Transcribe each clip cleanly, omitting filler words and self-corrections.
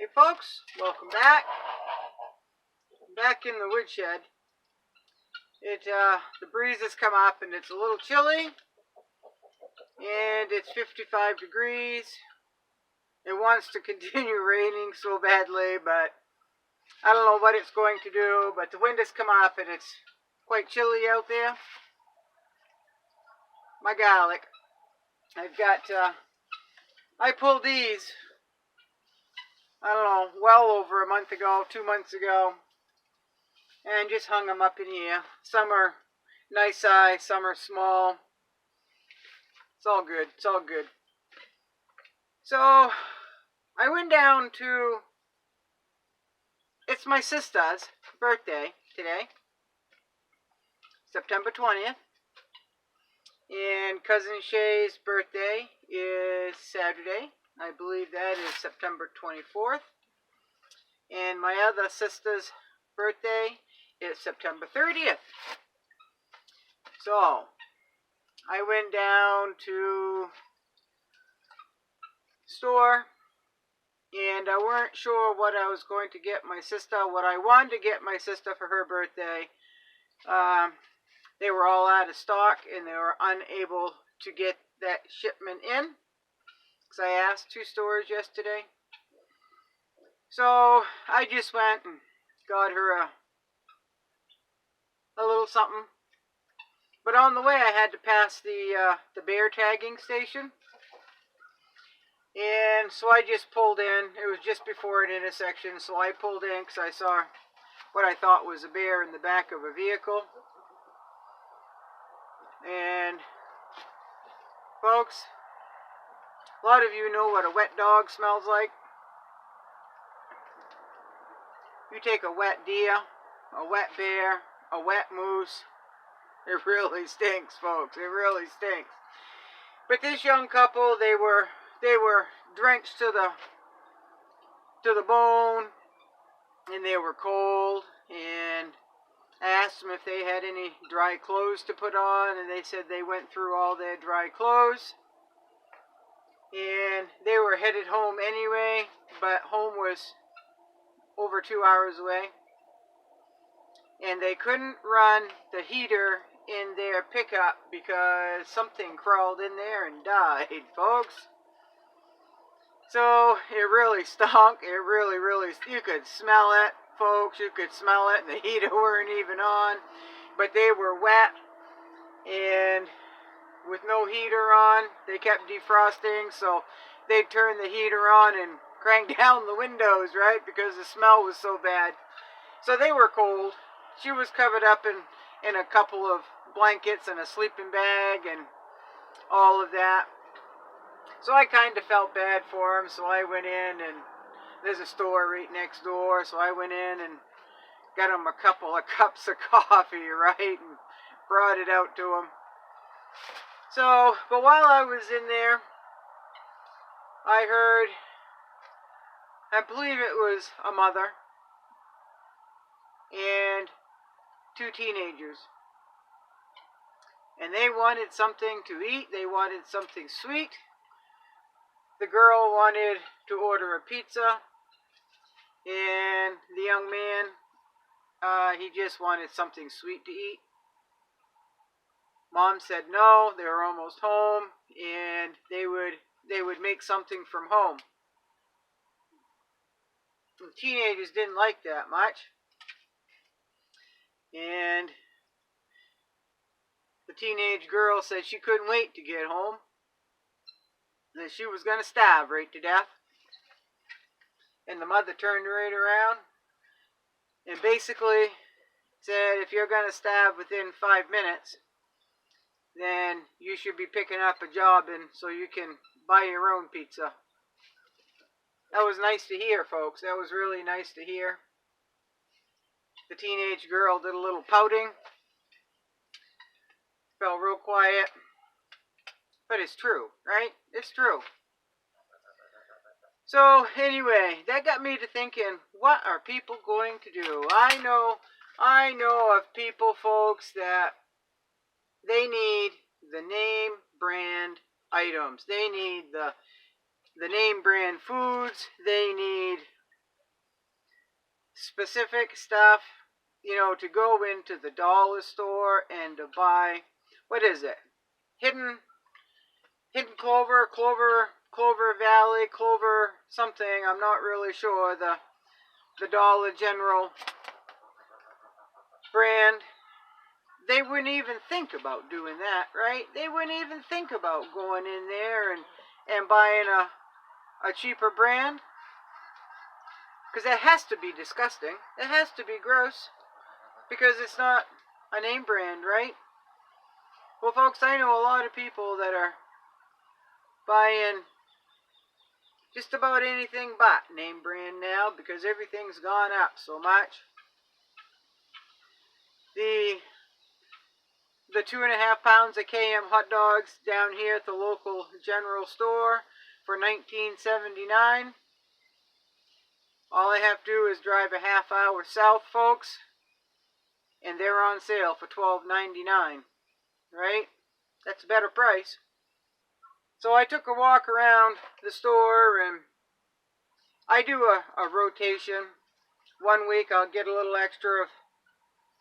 Hey folks, welcome back. I'm back in the woodshed. The breeze has come up and it's a little chilly. And it's 55 degrees. It wants to continue raining so badly, but I don't know what it's going to do. But the wind has come up and it's quite chilly out there. My garlic. I pulled these, I don't know, well over a month ago, 2 months ago, and just hung them up in here. Some are nice size, some are small. It's all good, it's all good. So, I went down to, it's my sister's birthday today, September 20th. And Cousin Shay's birthday is Saturday. I believe that is September 24th. And my other sister's birthday is September 30th. So, I went down to the store, and I weren't sure what I was going to get my sister. What I wanted to get my sister for her birthday, they were all out of stock, and they were unable to get that shipment in, because I asked 2 stores yesterday. So I just went and got her a little something. But on the way I had to pass the bear tagging station. And so I just pulled in. It was just before an intersection, so I pulled in because I saw what I thought was a bear in the back of a vehicle. And folks, a lot of you know what a wet dog smells like. You take a wet deer, a wet bear, a wet moose, it really stinks, folks. It really stinks. But this young couple, they were drenched to the bone, and they were cold, and I asked them if they had any dry clothes to put on, and they said they went through all their dry clothes. And they were headed home anyway, but home was over 2 hours away. And they couldn't run the heater in their pickup because something crawled in there and died, folks. So it really stunk. It really, you could smell it. Folks, you could smell it, and the heater weren't even on, but they were wet, and with no heater on, they kept defrosting, so they'd turn the heater on and crank down the windows, right, because the smell was so bad. So they were cold. She was covered up in a couple of blankets and a sleeping bag and all of that. So I kind of felt bad for them, so I went in, and there's a store right next door, so I went in and got them a couple of cups of coffee, right, and brought it out to them. So, but while I was in there, I heard, I believe it was a mother and 2 teenagers. And they wanted something to eat, they wanted something sweet. The girl wanted to order a pizza, and the young man, he just wanted something sweet to eat. Mom said no, they were almost home, and they would make something from home. The teenagers didn't like that much, and the teenage girl said she couldn't wait to get home, that she was going to starve right to death. And the mother turned right around and basically said, if you're going to starve within 5 minutes, then you should be picking up a job and so you can buy your own pizza. That was nice to hear, folks. That was really nice to hear. The teenage girl did a little pouting. Felt real quiet. But it's true, right? It's true. So anyway, that got me to thinking, what are people going to do? I know of people, folks, that they need the name brand items. They need the name brand foods. They need specific stuff, you know, to go into the dollar store and to buy, what is it? Hidden clover, clover valley, clover something, I'm not really sure, the Dollar General brand. They wouldn't even think about doing that, right? They wouldn't even think about going in there and buying a cheaper brand. Because that has to be disgusting. It has to be gross. Because it's not a name brand, right? Well, folks, I know a lot of people that are buying just about anything but name brand now because everything's gone up so much. The 2.5 pounds of KM hot dogs down here at the local general store for $19.79. All I have to do is drive a half hour south, folks, and they're on sale for $12.99, right? That's a better price. So I took a walk around the store, and I do a rotation. 1 week I'll get a little extra of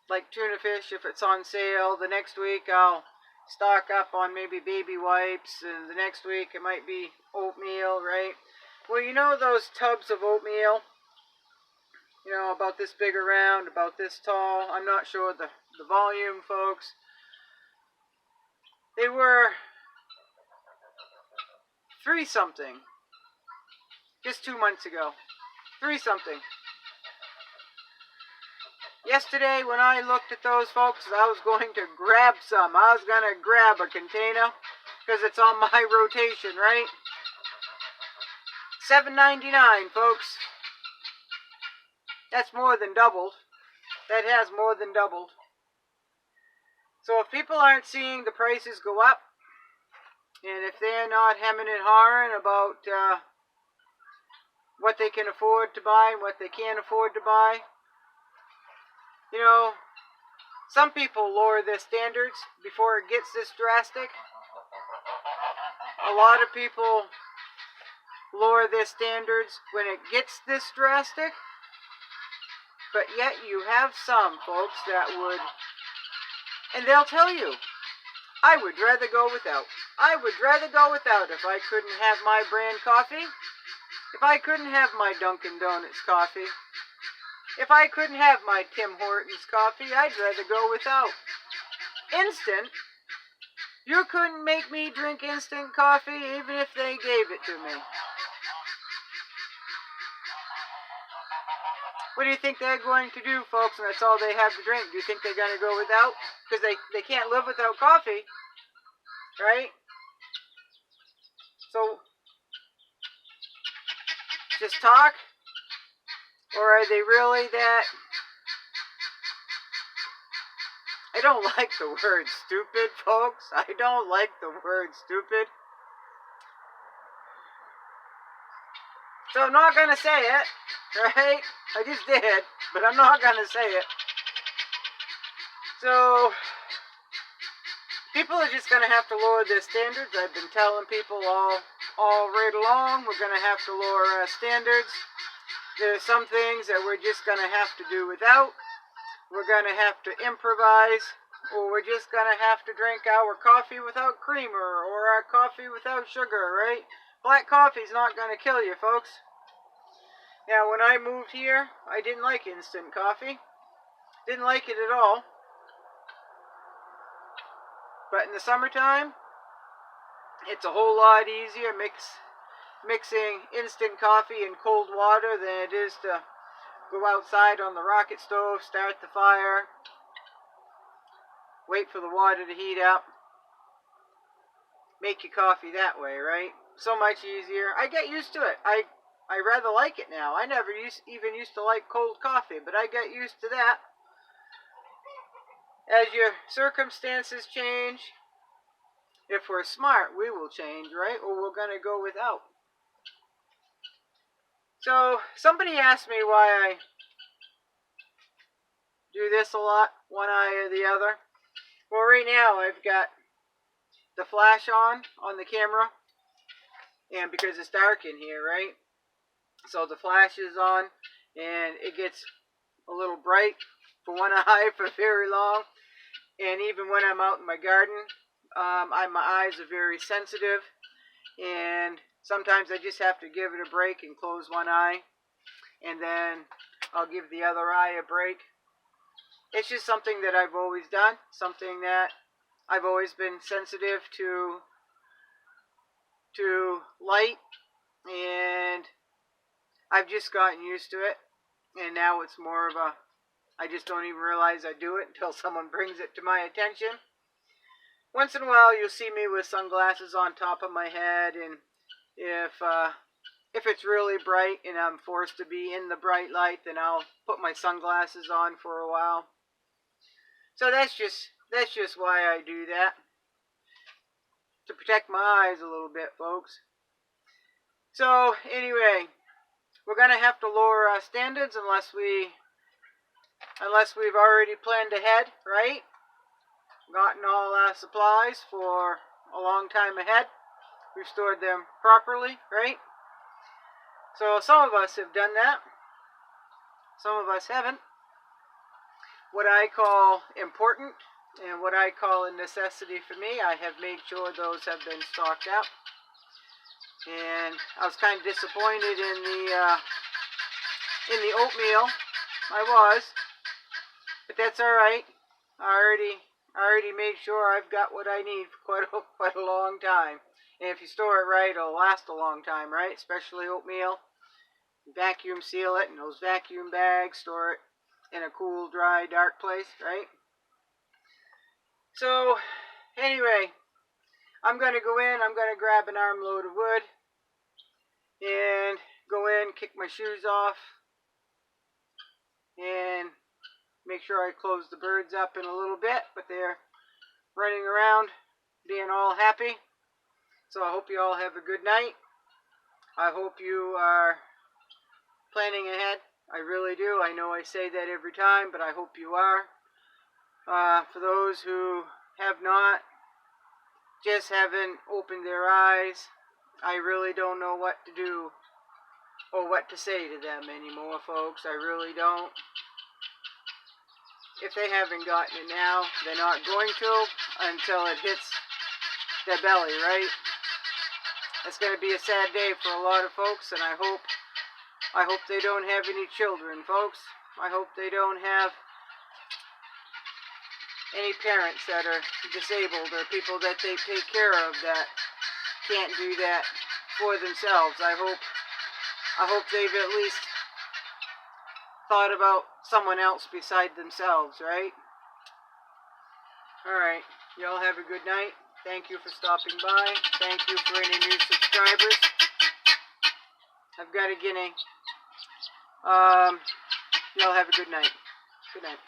like tuna fish if it's on sale. The next week I'll stock up on maybe baby wipes, and the next week it might be oatmeal, right? Well, you know those tubs of oatmeal, you know, about this big around, about this tall, I'm not sure the volume, folks. They were $3 something just 2 months ago. $3 something. Yesterday, when I looked at those, folks, I was going to grab some. I was going to grab a container because it's on my rotation, right? $7.99, folks. That's more than doubled. That has more than doubled. So if people aren't seeing the prices go up, and if they're not hemming and hawing about what they can afford to buy and what they can't afford to buy, you know, some people lower their standards before it gets this drastic. A lot of people lower their standards when it gets this drastic. But yet you have some folks that would, and they'll tell you, I would rather go without. I would rather go without if I couldn't have my brand coffee. If I couldn't have my Dunkin' Donuts coffee. If I couldn't have my Tim Hortons coffee, I'd rather go without. Instant? You couldn't make me drink instant coffee even if they gave it to me. What do you think they're going to do, folks, and that's all they have to drink? Do you think they're going to go without? Because they can't live without coffee, right? So, just talk? Or are they really that... I don't like the word stupid, folks. I don't like the word stupid. So I'm not going to say it, right? I just did, but I'm not going to say it. So, people are just going to have to lower their standards. I've been telling people all right along, we're going to have to lower our standards. There are some things that we're just going to have to do without. We're going to have to improvise, or we're just going to have to drink our coffee without creamer, or our coffee without sugar, right? Black coffee's not going to kill you, folks. Now, when I moved here, I didn't like instant coffee. Didn't like it at all. But in the summertime, it's a whole lot easier mixing instant coffee in cold water than it is to go outside on the rocket stove, start the fire, wait for the water to heat up, make your coffee that way, right? So much easier. I get used to it. I rather like it now. I never even used to like cold coffee, but I got used to that. As your circumstances change, if we're smart, we will change, right? Or we're going to go without. So, somebody asked me why I do this a lot, one eye or the other. Well, right now I've got the flash on the camera, and because it's dark in here, right? So the flash is on, and it gets a little bright for one eye for very long. And even when I'm out in my garden, my eyes are very sensitive. And sometimes I just have to give it a break and close one eye. And then I'll give the other eye a break. It's just something that I've always done. Something that I've always been sensitive to light. And I've just gotten used to it. And now it's more of a, I just don't even realize I do it until someone brings it to my attention. Once in a while you'll see me with sunglasses on top of my head, and if it's really bright and I'm forced to be in the bright light, then I'll put my sunglasses on for a while. So that's just why I do that. To protect my eyes a little bit, folks. So anyway, we're gonna have to lower our standards unless we've already planned ahead, right? Gotten all our supplies for a long time ahead. We've stored them properly, right? So some of us have done that. Some of us haven't. What I call important and what I call a necessity for me, I have made sure those have been stocked up. And I was kind of disappointed in the oatmeal. I was, but that's all right. I already made sure I've got what I need for quite a long time. And if you store it right, it'll last a long time, right? Especially oatmeal. Vacuum seal it in those vacuum bags. Store it in a cool, dry, dark place, right? So, anyway, I'm going to go in. I'm going to grab an armload of wood and go in, kick my shoes off, and make sure I close the birds up in a little bit, but they're running around being all happy. So I hope you all have a good night. I hope you are planning ahead. I really do. I know I say that every time, but I hope you are. For those who have not, just haven't opened their eyes, I really don't know what to do or what to say to them anymore, folks. I really don't. If they haven't gotten it now, they're not going to until it hits their belly, right? It's going to be a sad day for a lot of folks, and I hope they don't have any children, folks. I hope they don't have any parents that are disabled or people that they take care of that can't do that for themselves. I hope they've at least thought about someone else beside themselves, right? Alright, y'all have a good night. Thank you for stopping by. Thank you for any new subscribers. I've got a guinea. Y'all have a good night. Good night.